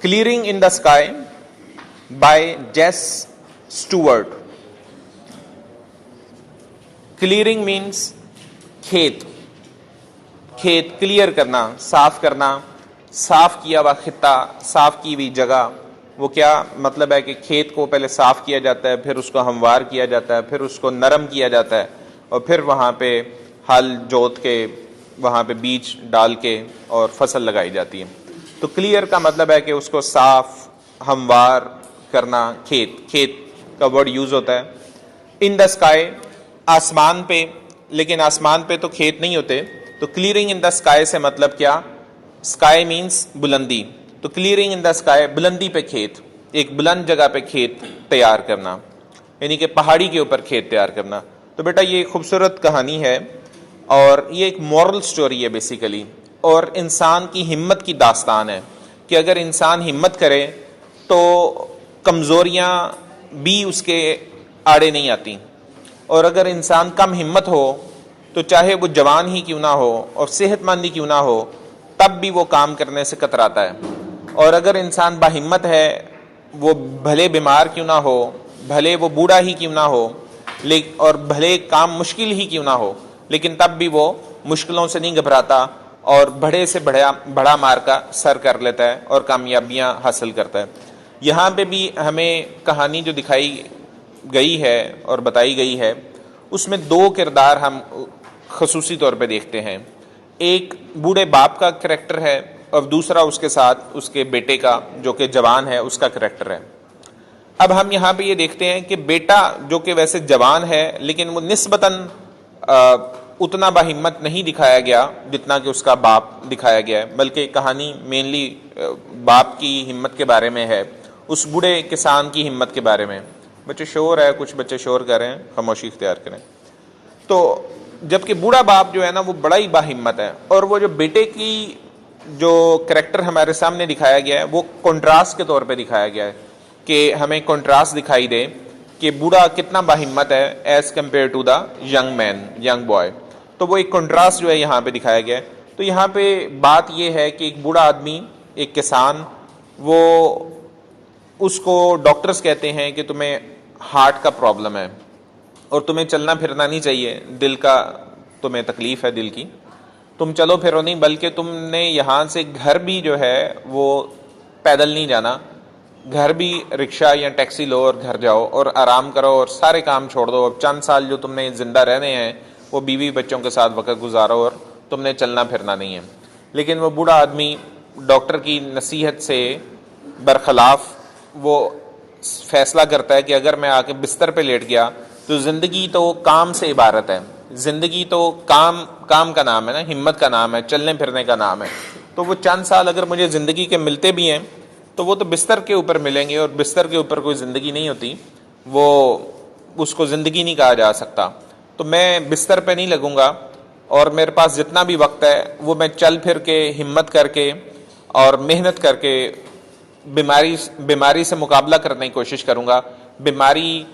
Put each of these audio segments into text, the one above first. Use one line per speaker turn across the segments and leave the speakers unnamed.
Clearing in the Sky by Jess Stewart. Clearing means खेत clear करना, साफ करना, साफ किया हुआ खित्ता, साफ की हुई जगह। वो क्या मतलब है कि खेत को पहले साफ किया जाता है, फिर उसको हमवार किया जाता है, फिर उसको नरम किया जाता है और फिर वहाँ पे हल जोत के वहाँ पे बीज डाल के और फसल लगाई जाती है। तो क्लियर का मतलब है कि उसको साफ हमवार करना, खेत का वर्ड यूज होता है। इन द स्काई आसमान पे, लेकिन आसमान पे तो खेत नहीं होते। तो क्लियरिंग इन द स्काई से मतलब क्या, स्काई मीन्स बुलंदी, तो क्लियरिंग इन द स्काई बुलंदी पे खेत, एक बुलंद जगह पे खेत तैयार करना, यानी कि पहाड़ी के ऊपर खेत तैयार करना। तो बेटा ये खूबसूरत कहानी है और ये एक मॉरल स्टोरी है बेसिकली, और इंसान की हिम्मत की दास्तान है कि अगर इंसान हिम्मत करे तो कमज़ोरियाँ भी उसके आड़े नहीं आती, और अगर इंसान कम हिम्मत हो तो चाहे वो जवान ही क्यों ना हो और सेहतमंद ही क्यों ना हो, तब भी वो काम करने से कतराता है। और अगर इंसान बाहिम्मत है, वो भले बीमार क्यों ना हो, भले वो बूढ़ा ही क्यों ना हो, और भले काम मुश्किल ही क्यों ना हो, लेकिन तब भी वो मुश्किलों से नहीं घबराता और बड़े से बड़ा मार का सर कर लेता है और कामयाबियां हासिल करता है। यहाँ पे भी हमें कहानी जो दिखाई गई है और बताई गई है, उसमें दो किरदार हम खसूसी तौर पे देखते हैं। एक बूढ़े बाप का करैक्टर है और दूसरा उसके साथ उसके बेटे का, जो कि जवान है, उसका करैक्टर है। अब हम यहाँ पे ये देखते हैं कि बेटा जो कि वैसे जवान है, लेकिन वो निस्बतन उतना बाहिम्मत नहीं दिखाया गया जितना कि उसका बाप दिखाया गया है, बल्कि कहानी मेनली बाप की हिम्मत के बारे में है, उस बूढ़े किसान की हिम्मत के बारे में। बच्चे शोर है, कुछ बच्चे शोर कर रहे हैं, खामोशी इख्तियार करें। तो जबकि बूढ़ा बाप जो है ना वो बड़ा ही बाहिम्मत है, और वो जो बेटे की जो करैक्टर हमारे सामने दिखाया गया है वो कंट्रास्ट के तौर पे दिखाया गया है, कि हमें कंट्रास्ट दिखाई दे कि बूढ़ा कितना बाहिम्मत है as compare to the young man, young boy. तो वो एक कंट्रास्ट जो है यहाँ पे दिखाया गया है। तो यहाँ पे बात ये है कि एक बूढ़ा आदमी, एक किसान, वो उसको डॉक्टर्स कहते हैं कि तुम्हें हार्ट का प्रॉब्लम है और तुम्हें चलना फिरना नहीं चाहिए, दिल का तुम्हें तकलीफ है, दिल की, तुम चलो फिरो नहीं, बल्कि तुमने यहाँ से घर भी जो है वो पैदल नहीं जाना, घर भी रिक्शा या टैक्सी लो और घर जाओ और आराम करो और सारे काम छोड़ दो। अब चंद साल जो तुमने जिंदा रहने हैं वो बीवी बच्चों के साथ वक्त गुजारो और तुमने चलना फिरना नहीं है। लेकिन वो बूढ़ा आदमी डॉक्टर की नसीहत से बरखिलाफ वो फैसला करता है कि अगर मैं आके बिस्तर पे लेट गया तो जिंदगी तो काम से इबारत है, जिंदगी तो काम का नाम है ना, हिम्मत का नाम है, चलने फिरने का नाम है। तो वो चंद साल अगर मुझे जिंदगी के मिलते भी हैं तो वो तो बिस्तर के ऊपर मिलेंगे, और बिस्तर के ऊपर कोई जिंदगी नहीं होती, वो उसको जिंदगी नहीं कहा जा सकता। तो मैं बिस्तर पे नहीं लगूंगा और मेरे पास जितना भी वक्त है वो मैं चल फिर के, हिम्मत करके और मेहनत करके बीमारी से मुकाबला करने की कोशिश करूंगा। बीमारी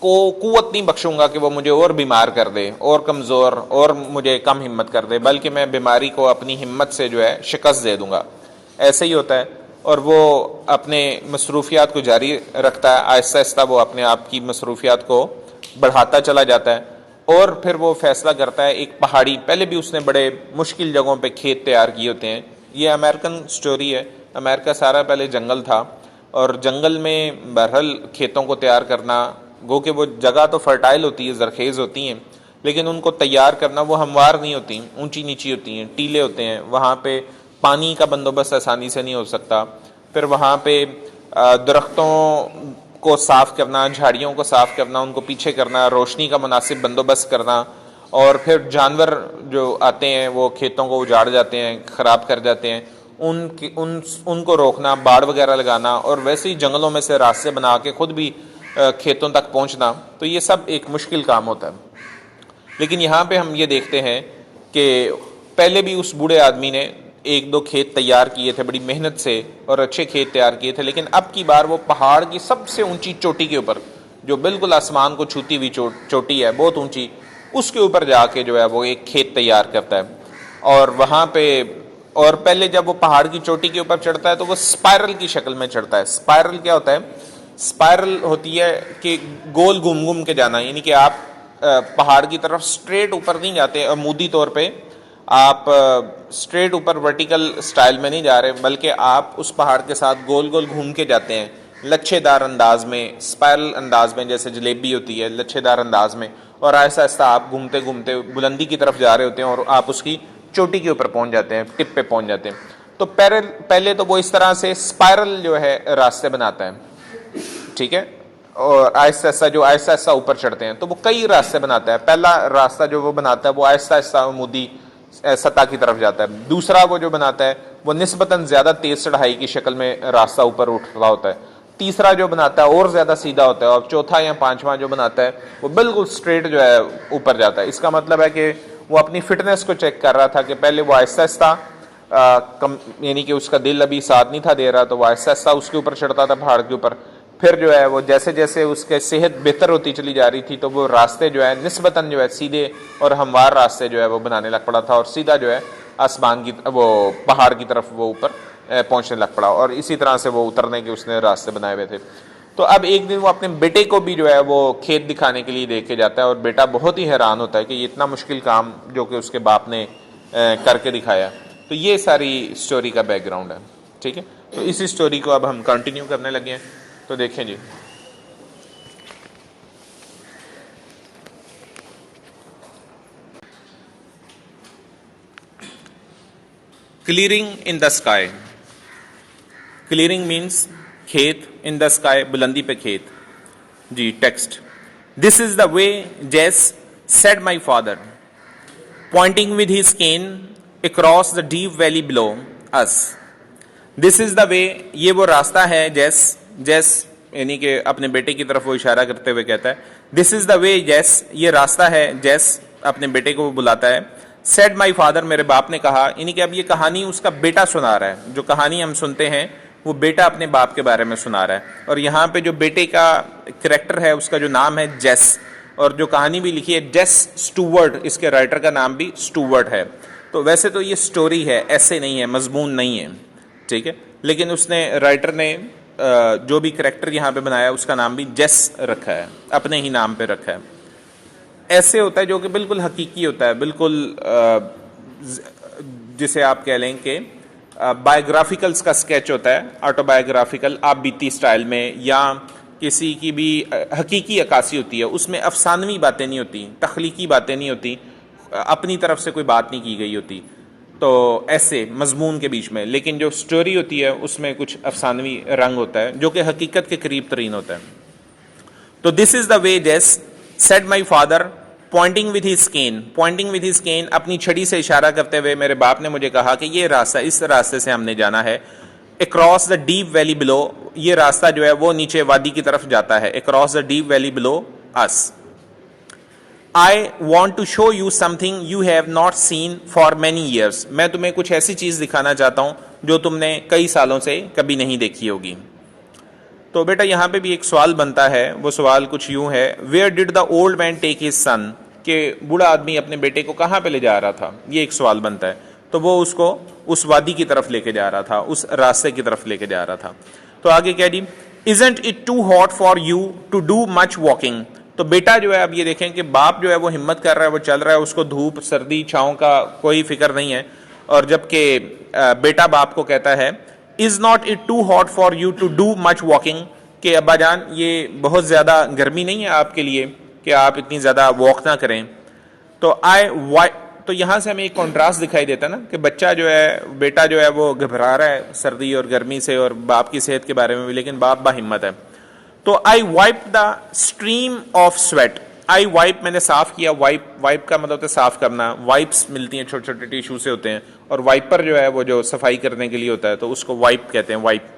को कुव्वत नहीं बख्शूंगा कि वो मुझे और बीमार कर दे और कमज़ोर और मुझे कम हिम्मत कर दे, बल्कि मैं बीमारी को अपनी हिम्मत से जो है शिकस्त दे दूंगा। ऐसे ही होता है, और वो अपने मसरूफियात को जारी रखता है, आहिस्ता आहिस्ता वो अपने आप की मसरूफियात को बढ़ाता चला जाता है, और फिर वो फैसला करता है एक पहाड़ी, पहले भी उसने बड़े मुश्किल जगहों पे खेत तैयार किए होते हैं। ये अमेरिकन स्टोरी है, अमेरिका सारा पहले जंगल था और जंगल में बहरहाल खेतों को तैयार करना, गो कि वो जगह तो फर्टाइल होती है, जरखेज़ होती हैं, लेकिन उनको तैयार करना वो हमवार नहीं होती, ऊंची नीची होती हैं, टीले होते हैं, वहाँ पे पानी का बंदोबस्त आसानी से नहीं हो सकता। फिर वहाँ पे दरख्तों को साफ करना, झाड़ियों को साफ करना, उनको पीछे करना, रोशनी का मुनासिब बंदोबस्त करना, और फिर जानवर जो आते हैं वो खेतों को उजाड़ जाते हैं, ख़राब कर जाते हैं, उनको रोकना, बाड़ वगैरह लगाना, और वैसे ही जंगलों में से रास्ते बना के खुद भी खेतों तक पहुंचना। तो ये सब एक मुश्किल काम होता है। लेकिन यहाँ पे हम ये देखते हैं कि पहले भी उस बूढ़े आदमी ने एक दो खेत तैयार किए थे बड़ी मेहनत से, और अच्छे खेत तैयार किए थे, लेकिन अब की बार वो पहाड़ की सबसे ऊंची चोटी के ऊपर, जो बिल्कुल आसमान को छूती हुई चोटी है, बहुत ऊंची, उसके ऊपर जाके जो है वो एक खेत तैयार करता है। और वहाँ पे और पहले जब वो पहाड़ की चोटी के ऊपर चढ़ता है तो वो स्पाइरल की शक्ल में चढ़ता है। स्पाइरल क्या होता है? स्पाइरल होती है कि गोल घूम घूम के जाना, यानी कि आप पहाड़ की तरफ स्ट्रेट ऊपर नहीं जाते अमूदी तौर पे, आप स्ट्रेट ऊपर वर्टिकल स्टाइल में नहीं जा रहे, बल्कि आप उस पहाड़ के साथ गोल गोल घूम के जाते हैं, लच्छेदार अंदाज में, स्पाइरल अंदाज में, जैसे जलेबी होती है लच्छेदार अंदाज में, और ऐसा ऐसा आप घूमते घूमते बुलंदी की तरफ जा रहे होते हैं और आप उसकी चोटी के ऊपर पहुंच जाते हैं, टिप पे पहुंच जाते हैं। तो पहले तो वो इस तरह से स्पाइरल जो है रास्ते बनाता है, ठीक है, और आहिस्ता आहिस्ता ऊपर चढ़ते हैं तो वो कई रास्ते बनाता है। पहला रास्ता जो वो बनाता है वो आहिस्ता आहिस्ता अमूदी सतह की तरफ जाता है। दूसरा वो जो बनाता है वो निस्बतन ज्यादा तेज चढ़ाई की शक्ल में रास्ता ऊपर उठ रहा होता है। तीसरा जो बनाता है और ज्यादा सीधा होता है, और चौथा या पांचवा जो बनाता है वो बिल्कुल स्ट्रेट जो है ऊपर जाता है। इसका मतलब है कि वो अपनी फिटनेस को चेक कर रहा था कि पहले वो आहिस्ता आहिस्ता यानी कि उसका दिल अभी साथ नहीं था दे रहा, तो वो आहिस्ता आहिस्ता उसके ऊपर चढ़ता था पहाड़ के ऊपर। फिर जो है वो जैसे जैसे उसके सेहत बेहतर होती चली जा रही थी तो वो रास्ते जो है निस्बतन जो है सीधे और हमवार रास्ते जो है वो बनाने लग पड़ा था, और सीधा जो है आसमान की वो पहाड़ की तरफ वो ऊपर पहुंचने लग पड़ा, और इसी तरह से वो उतरने के उसने रास्ते बनाए हुए थे। तो अब एक दिन वो अपने बेटे को भी जो है वो खेत दिखाने के लिए देख के जाता है, और बेटा बहुत ही हैरान होता है कि ये इतना मुश्किल काम जो कि उसके बाप ने करके दिखाया। तो ये सारी स्टोरी का बैकग्राउंड है, ठीक है। तो इसी स्टोरी को अब हम कंटिन्यू करने लगे हैं, तो देखें जी। Clearing in the sky. Clearing means खेत, इन द स्काई बुलंदी पे खेत जी। Text, this is the way Jess said my father pointing with his cane across the deep valley below us. This is the way, ये वो रास्ता है जेस यानी कि अपने बेटे की तरफ वो इशारा करते हुए कहता है, दिस इज द वे जेस, ये रास्ता है जेस अपने बेटे को वो बुलाता है। सेड माई फादर, मेरे बाप ने कहा, यानी कि अब ये कहानी उसका बेटा सुना रहा है। जो कहानी हम सुनते हैं वो बेटा अपने बाप के बारे में सुना रहा है, और यहाँ पे जो बेटे का कैरेक्टर है उसका जो नाम है जेस, और जो कहानी भी लिखी है जेस स्टूवर्ट, इसके राइटर का नाम भी स्टूवर्ट है। तो वैसे तो ये स्टोरी है, ऐसे नहीं है, मजमून नहीं है, ठीक है, लेकिन उसने राइटर ने जो भी कैरेक्टर यहाँ पे बनाया उसका नाम भी जेस रखा है, अपने ही नाम पे रखा है। ऐसे होता है जो कि बिल्कुल हकीकी होता है, बिल्कुल जिसे आप कह लें कि बायोग्राफिकल्स का स्केच होता है, ऑटोबायोग्राफिकल आप बीती स्टाइल में, या किसी की भी हकीकी अक्कासी होती है, उसमें अफसानवी बातें नहीं होती, तख्लीकी बातें नहीं होती, अपनी तरफ से कोई बात नहीं की गई होती, तो ऐसे मजमून के बीच में। लेकिन जो स्टोरी होती है उसमें कुछ अफसानवी रंग होता है जो कि हकीकत के करीब तरीन होता है। तो this is the way Jess said my father pointing with his cane, pointing with his cane, अपनी छड़ी से इशारा करते हुए मेरे बाप ने मुझे कहा कि ये रास्ता, इस रास्ते से हमने जाना है। Across the deep valley below, ये रास्ता जो है वो नीचे वादी की तरफ जाता है। Across the deep valley below us. I want to show you something you have not seen for many years, मैं तुम्हें कुछ ऐसी चीज दिखाना चाहता हूं जो तुमने कई सालों से कभी नहीं देखी होगी। तो बेटा यहाँ पे भी एक सवाल बनता है, वो सवाल कुछ यूं है, where did the old man take his son, के बूढ़ा आदमी अपने बेटे को कहाँ पे ले जा रहा था, ये एक सवाल बनता है। तो वो उसको उस वादी की तरफ लेके जा रहा था, उस रास्ते की तरफ लेके जा रहा था। तो आगे क्या जी, isn't it too hot for you to do much walking. तो बेटा जो है, अब ये देखें कि बाप जो है वो हिम्मत कर रहा है, वो चल रहा है, उसको धूप सर्दी छाँव का कोई फिक्र नहीं है, और जबकि बेटा बाप को कहता है is not it too hot for you to do much walking, कि अब्बा जान ये बहुत ज्यादा गर्मी नहीं है आपके लिए कि आप इतनी ज्यादा वॉक ना करें। तो यहां से हमें एक कॉन्ट्रास्ट दिखाई देता है ना, कि बच्चा जो है, बेटा जो है वो घबरा रहा है सर्दी और गर्मी से और बाप की सेहत के बारे में भी, लेकिन बाप बाहिम्मत है। तो I wipe the stream of sweat, I wipe मैंने साफ किया, वाइप का मतलब होता है साफ करना, वाइप्स मिलती हैं छोटे छोटे टिश्यू से होते हैं, और वाइपर जो है वो जो सफाई करने के लिए होता है, तो उसको वाइप कहते हैं, वाइप।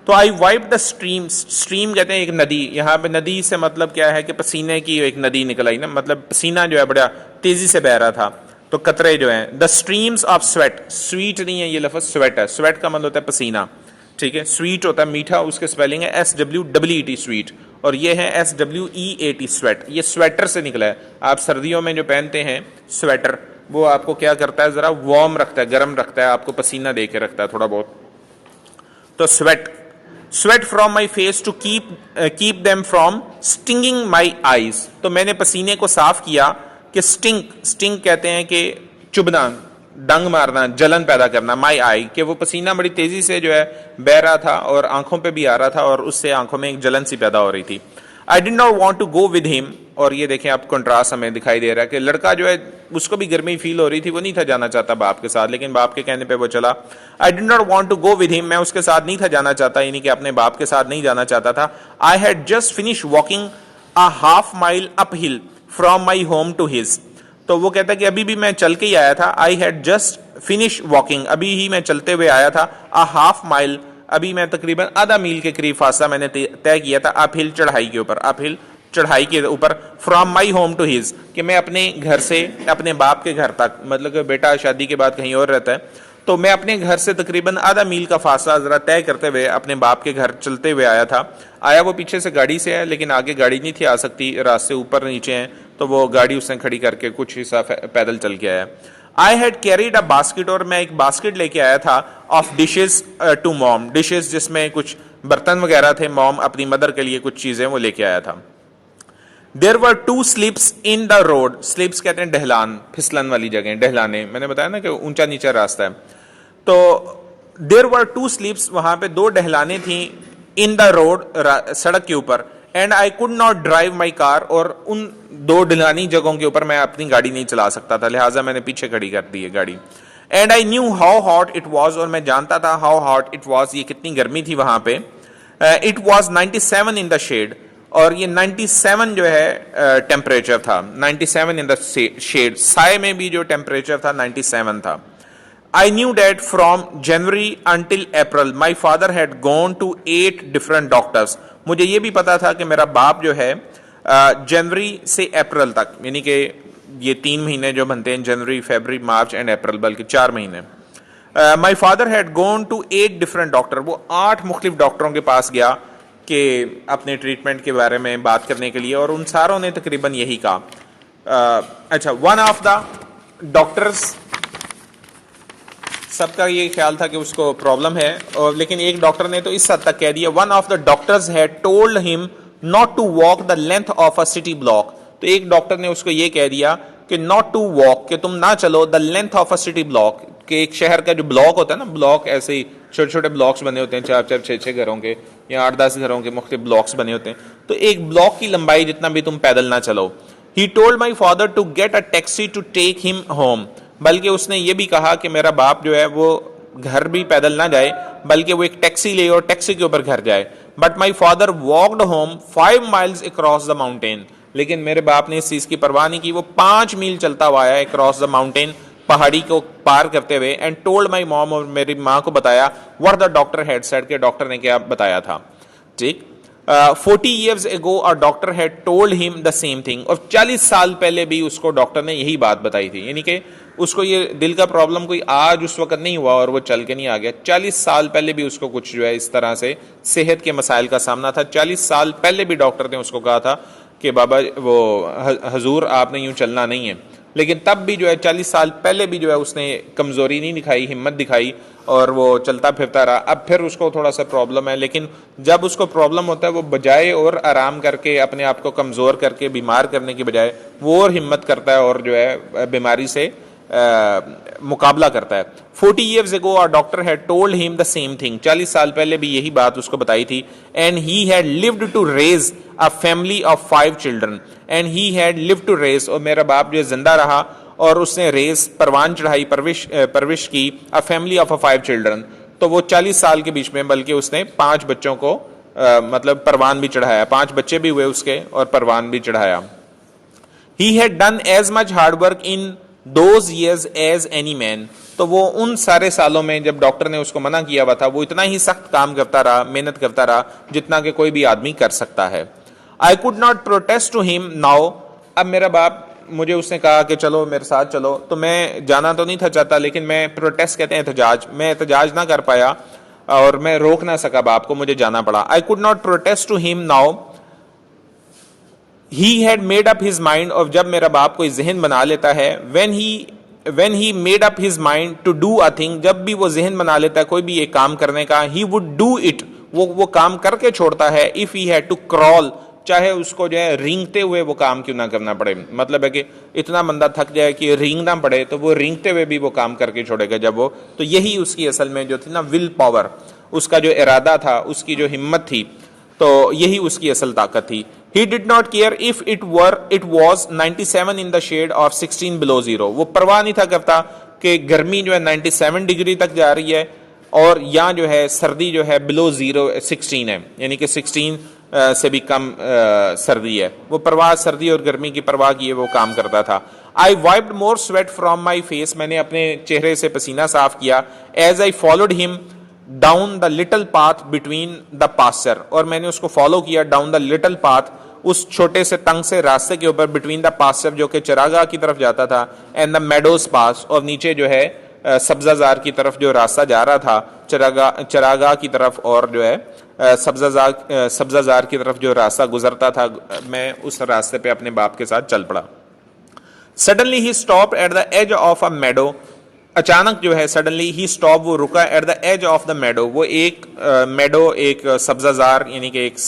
तो I wipe the stream, stream कहते हैं एक नदी, यहाँ पे नदी से मतलब क्या है कि पसीने की एक नदी निकल आई ना, मतलब पसीना जो है बड़ा तेजी से बह रहा था, तो कतरे जो है, the streams of sweat, sweet नहीं है ये लफ्ज, स्वेट है, स्वेट का मतलब होता है पसीना, ठीक है, स्वीट होता है मीठा, उसके स्पेलिंग है SWEET स्वीट, और ये है SWEAT स्वेट, ये स्वेटर से निकला है। आप सर्दियों में जो पहनते हैं स्वेटर, वो आपको क्या करता है, जरा वार्म रखता है, गर्म रखता है, आपको पसीना दे के रखता है थोड़ा बहुत। तो sweat from my face to keep them from stinging my eyes. तो मैंने पसीने को साफ किया कि स्टिंग कहते हैं कि चुभना, डंग मारना, जलन पैदा करना, माई आई, कि वो पसीना बड़ी तेजी से जो है बह रहा था और आंखों पे भी आ रहा था और उससे आंखों में एक जलन सी पैदा हो रही थी। I did not want to go with him, और ये देखें आप कंट्रास्ट हमें दिखाई दे रहा है कि लड़का जो है उसको भी गर्मी फील हो रही थी, वो नहीं था जाना चाहता बाप के साथ, लेकिन बाप के कहने पे वो चला। I did not want to go with him, मैं उसके साथ नहीं था जाना चाहता, यानी कि अपने बाप के साथ नहीं जाना चाहता था। I had just finish walking a half mile up hill from my home to his. तो वो कहता है कि अभी भी मैं चल के ही आया था। I had just finish walking, अभी ही मैं चलते हुए आया था। अ हाफ माइल, अभी मैं तकरीबन आधा मील के करीब फासला मैंने तय किया था, अप हिल, चढ़ाई के ऊपर, अप हिल चढ़ाई के ऊपर, from my home to his, कि मैं अपने घर से अपने बाप के घर तक, मतलब कि बेटा शादी के बाद कहीं और रहता है, तो मैं अपने घर से तकरीबन आधा मील का फासला जरा तय करते हुए अपने बाप के घर चलते हुए आया था। आया वो पीछे से गाड़ी से है, लेकिन आगे गाड़ी नहीं थी आ सकती, रास्ते ऊपर नीचे हैं, तो वो गाड़ी उसने खड़ी करके कुछ हिस्सा पैदल चल के आया। I had carried a basket, और मैं एक बास्केट लेके आया था, of dishes to mom, dishes जिसमें कुछ बर्तन वगैरह थे, मॉम अपनी मदर के लिए कुछ चीजें वो लेके आया था। There were 2 slips in the road, slips कहते हैं ढलान, फिसलन वाली जगह, ढलाने, मैंने बताया ना कि ऊंचा नीचा रास्ता है। तो देयर वर 2 स्लिप्स, वहां पे 2 ढलाने थी, इन द रोड, सड़क के ऊपर, and I could not drive my car, और उन 2 ढलानी जगहों के ऊपर मैं अपनी गाड़ी नहीं चला सकता था, लिहाजा मैंने पीछे खड़ी कर दी है गाड़ी। And I knew how hot it was, और मैं जानता था हाउ हॉट इट वॉज, ये कितनी गर्मी थी वहां पे। It was 97 in the shade, और ये 97 जो है टेम्परेचर था, 97 इन द शेड, साय में भी जो टेम्परेचर था 97 था। I knew that from January until April, my father had gone to 8 different doctors. मुझे ये भी पता था कि मेरा बाप जो है जनवरी से अप्रैल तक, यानी कि ये 3 महीने जो बनते हैं, जनवरी, फरवरी, मार्च एंड अप्रैल, बल्कि 4 महीने, my father had gone to 8 different doctor, वो 8 मुख्तलिफ डॉक्टरों के पास गया कि अपने ट्रीटमेंट के बारे में बात करने के लिए, और उन सारों ने तकरीबन यही कहा। अच्छा, वन ऑफ द डॉक्टर्स, सबका ये ख्याल था कि उसको प्रॉब्लम है, और लेकिन एक डॉक्टर ने तो इस हद तक कह दिया, one of the doctors had told him not to walk the length of a city block. तो एक डॉक्टर ने उसको ये कह दिया कि नॉट टू वॉक, कि तुम ना चलो the length of a city block, कि एक शहर का जो ब्लॉक होता है ना, ब्लॉक ऐसे ही छोटे छोटे ब्लॉक्स बने होते हैं, 4-4, 6-6 घरों के या 8-10 घरों के मुख्तलिफ ब्लॉक्स बने होते हैं, तो एक ब्लॉक की लंबाई जितना भी तुम पैदल ना चलो। He told my father to get a taxi to take him home, बल्कि उसने ये भी कहा कि मेरा बाप जो है वो घर भी पैदल ना जाए, बल्कि वो एक टैक्सी ले और टैक्सी के ऊपर घर जाए। But my father walked home 5 miles across the mountain, लेकिन मेरे बाप ने इस चीज की परवाह नहीं की, वो 5 मील चलता हुआ आया अक्रॉस द माउंटेन, पहाड़ी को पार करते हुए, एंड टोल्ड माई मॉम, और मेरी माँ को बताया what the doctor had said, के डॉक्टर ने क्या बताया था। ठीक, 40 years ago a doctor had told him the same thing, और 40 साल पहले भी उसको डॉक्टर ने यही बात बताई थी, यानी कि उसको ये दिल का प्रॉब्लम कोई आज उस वक्त नहीं हुआ और वो चल के नहीं आ गया, 40 साल पहले भी उसको कुछ जो है इस तरह से सेहत के मसाइल का सामना था। 40 साल पहले भी डॉक्टर ने उसको कहा था कि बाबा वो हजूर आपने यूं चलना नहीं है, लेकिन तब भी जो है 40 साल पहले भी जो है उसने कमजोरी नहीं दिखाई, हिम्मत दिखाई, और वो चलता फिरता रहा। अब फिर उसको थोड़ा सा प्रॉब्लम है, लेकिन जब उसको प्रॉब्लम होता है वो बजाय और आराम करके अपने आप को कमजोर करके बीमार करने की बजाय वो और हिम्मत करता है और जो है बीमारी से मुकाबला करता है। 40 years ago our doctor had told him the same thing, 40 साल पहले भी यही बात उसको बताई थी। and he had lived to raise a family of 5 children, and he had lived to raise, और मेरा बाप जो जिंदा रहा और उसने रेस परवान चढ़ाई, परविश की, a family of 5 children, तो वो 40 साल के बीच में बल्कि उसने 5 बच्चों को मतलब परवान भी चढ़ाया, 5 बच्चे भी हुए उसके और परवान भी चढ़ाया। he had done as much hard work in those years as any man, तो वो उन सारे सालों में जब डॉक्टर ने उसको मना किया हुआ था वो इतना ही सख्त काम करता रहा, मेहनत करता रहा जितना कि कोई भी आदमी कर सकता है। I could not protest to him now, अब मेरा बाप मुझे उसने कहा कि चलो मेरे साथ चलो, तो मैं जाना तो नहीं था चाहता, लेकिन मैं प्रोटेस्ट कहते हैं एहतजाज, मैं एहतजाज ना कर पाया और मैं रोक ना सका बाप को, मुझे जाना पड़ा। I could not protest to him now, he had made up his mind, और जब मेरा बाप कोई जहन बना लेता है, when he when he made up his mind to do a thing, जब भी वो जहन बना लेता है कोई भी एक काम करने का, he would do it, वो काम करके छोड़ता है, if he had to crawl, चाहे उसको जो है रेंगते हुए वो काम क्यों ना करना पड़े। मतलब है कि इतना बंदा थक जाए कि रेंगना पड़े तो वो रेंगते हुए भी वो काम करके छोड़ेगा जब वो, तो यही उसकी असल में जो थी ना विल पावर, उसका जो इरादा था, उसकी जो हिम्मत थी, तो यही उसकी असल ताकत थी। He did not care if it was 97 in the shade or 16 below zero, वो परवाह नहीं था करता कि गर्मी जो है 97 डिग्री तक जा रही है और या जो है सर्दी जो है बिलो जीरो 16 है, यानी कि 16 से भी कम सर्दी है। वो परवाह सर्दी और गर्मी की परवाह किए वो काम करता था। I wiped more sweat from my face, मैंने अपने चेहरे से पसीना साफ किया। As I followed him down the little path between the pasture, और मैंने उसको फॉलो किया डाउन द लिटिल पाथ, उस छोटे से तंग से रास्ते के ऊपर, बिटवीन द पास्चर जो कि चरागाह की तरफ जाता था, एंड द मेडोज पास, और नीचे जो है सब्जाजार की तरफ जो रास्ता जा रहा था, चरागाह की तरफ, और जो है सब्जाजार की तरफ जो रास्ता गुजरता था, मैं उस रास्ते पे अपने बाप के साथ चल पड़ा। Suddenly he stop at the edge of a meadow, अचानक जो है सडनली ही स्टॉप, वो रुका, at the edge of the meadow, वो एक मेडो एक सब्जाजार यानी कि एक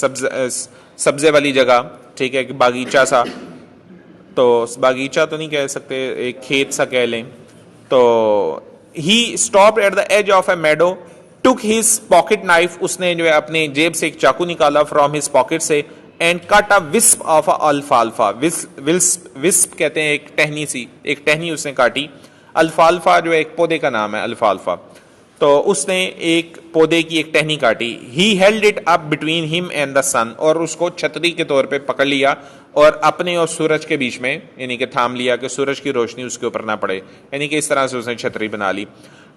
सब्जे वाली जगह, ठीक है, एक बागीचा सा, तो बागीचा तो नहीं कह सकते, एक खेत सा कह लें। तो he stop at the edge of a meadow, took his pocket knife, उसने जो है अपने जेब से एक चाकू निकाला फ्रॉम हिज पॉकेट से, and cut a wisp of अल्फाल्फा, विस्प कहते हैं एक टहनी सी, एक टहनी उसने काटी। अल्फाल्फा जो है एक पौधे का नाम है, अल्फाल्फा, तो उसने एक पौधे की एक टहनी काटी। He held it up between him and the sun, और उसको छतरी के तौर पे पकड़ लिया और अपने और सूरज के बीच में यानी कि थाम लिया कि सूरज की रोशनी उसके ऊपर ना पड़े, यानी कि इस तरह से उसने छतरी बना ली।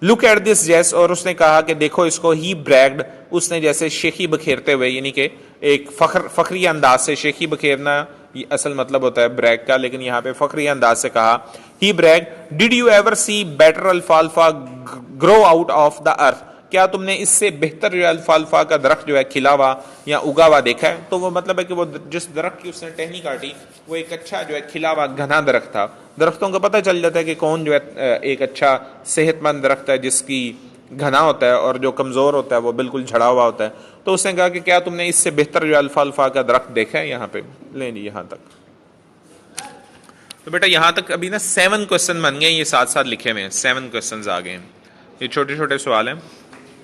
लुक एट दिस जेस, और उसने कहा कि देखो इसको। ही ब्रैग्ड, उसने जैसे शेखी बखेरते हुए, यानी कि एक फखरी अंदाज से, शेखी बखेरना ये असल मतलब होता है ब्रैग का, लेकिन यहाँ पे फखरी अंदाज से कहा। He brag, did you ever see better अल्फाल्फा grow out of the earth, क्या तुमने इससे बेहतर जो अल्फाल्फा का दरख्त जो है खिला हुआ या उगा हुआ देखा है? तो वो मतलब है कि वो जिस दरख्त की उसने टहनी काटी वो एक अच्छा जो है खिला हुआ घना दरख्त था। दरख्तों का पता चल जाता है कि कौन जो है एक अच्छा सेहतमंद दरख्त है जिसकी घना होता है और जो कमजोर होता है वो बिल्कुल झड़ा हुआ होता है। तो उसने कहा कि क्या तुमने इससे बेहतर जो अल्फाल्फा का दरख्त देखा है? यहाँ पे ले ली यहाँ तक। तो बेटा यहाँ तक अभी ना 7 क्वेश्चन बन गए, ये साथ साथ लिखे हुए हैं, 7 क्वेश्चन आ गए हैं, ये छोटे छोटे सवाल हैं।